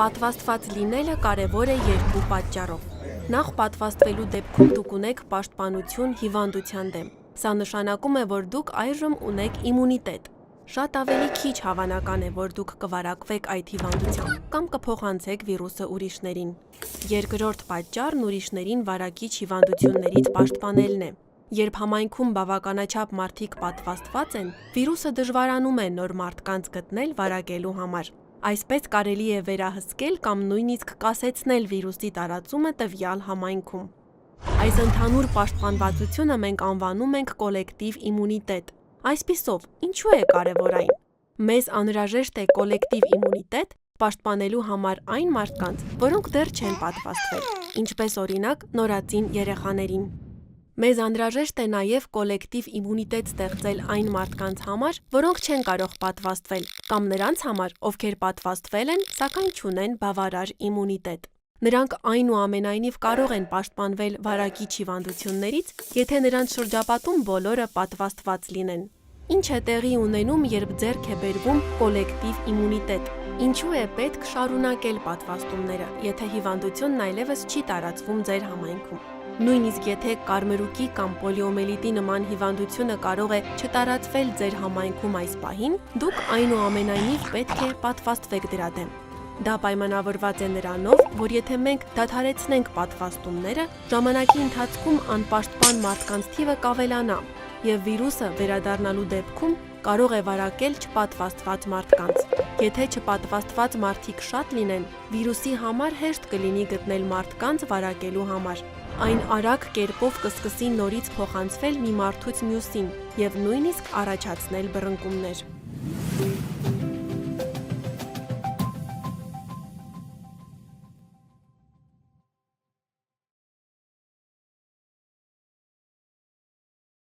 Պատվաստված լինելը կարևոր է երկու պատճառով։ Նախ պատվաստվելու դեպքում դուք ունեք պաշտպանություն հիվանդության դեմ։ Սա նշանակում է, որ դուք այժմ ունեք իմունիտետ։ Շատ ավելի քիչ հավանական է, որ դուք կվարակվեք այդ հիվանդությամբ կամ կփոխանցեք վիրուսը ուրիշներին։ Երկրորդ պատճառն ուրիշներին վարակիչ հիվանդություններից պաշտպանելն է։ Երբ համայնքում բավականաչափ մարդիկ պատվաստված են, վիրուսը դժվարանում է նոր մարդկանց գտնել վարակելու համար։ Այսպես կարելի է վերահսկել կամ նույնիսկ կասեցնել վիրուսի տարածումը տվյալ համայնքում։ Այս ընդհանուր պաշտպանվածությունը մենք անվանում ենք կոլեկտիվ իմունիտետ։ Այսպիսով, ինչու է կարևոր այն։ Մեզ անհրաժեշտ է կոլեկտիվ իմունիտետ պաշտպանելու համար այն մարդկանց, որոնք դեռ չեն պատվաստվել, ինչպես օրինակ նորածին երեխաներին։ Մեզ անհրաժեշտ է նաև կոլեկտիվ իմունիտետ ստեղծել այն մարդկանց համար, որոնք չեն կարող պատվաստվել, կամ նրանց համար, ովքեր պատվաստվել են, սակայն չունեն բավարար իմունիտետ։ Նրանք այնուամենայնիվ կարող են պաշտպանվել վարակիչ հիվանդություններից, եթե նրանց շրջապատում բոլորը պատվաստված լինեն։ Ինչ է տեղի ունենում, երբ ձեռք է բերվում կոլեկտիվ իմունիտետ։ Ինչու է պետք շարունակել պատվաստումները, եթե հիվանդությունն այլևս չի տարածվում ձեր համայնքում։ Նույնիսկ եթե կարմրուկի կամ պոլիոմիելիտի նման հիվանդությունը կարող է չտարածվել ձեր համայնքում այս պահին, դուք այնուամենայնիվ պետք է պատվաստվեք դրա դեմ։ Դա պայմանավորված է նրանով, որ եթե մենք դադարեցնենք պատվաստումները, ժամանակի ընթացքում անպաշտպան մարդկանց թիվը կավելանա, և վիրուսը վերադառնալու դեպքում կարող է վարակել չպատվաստված մարդկանց։ Եթե չպատվաստված մարդիկ շատ լինեն, վիրուսի համար հեշտ կլինի գտնել մարդկանց վարակելու համար։ Այն արագ կերպով կսկսի նորից փոխանցվել մի մարդուց մյուսին և նույնիսկ առաջացնել բռնկումներ։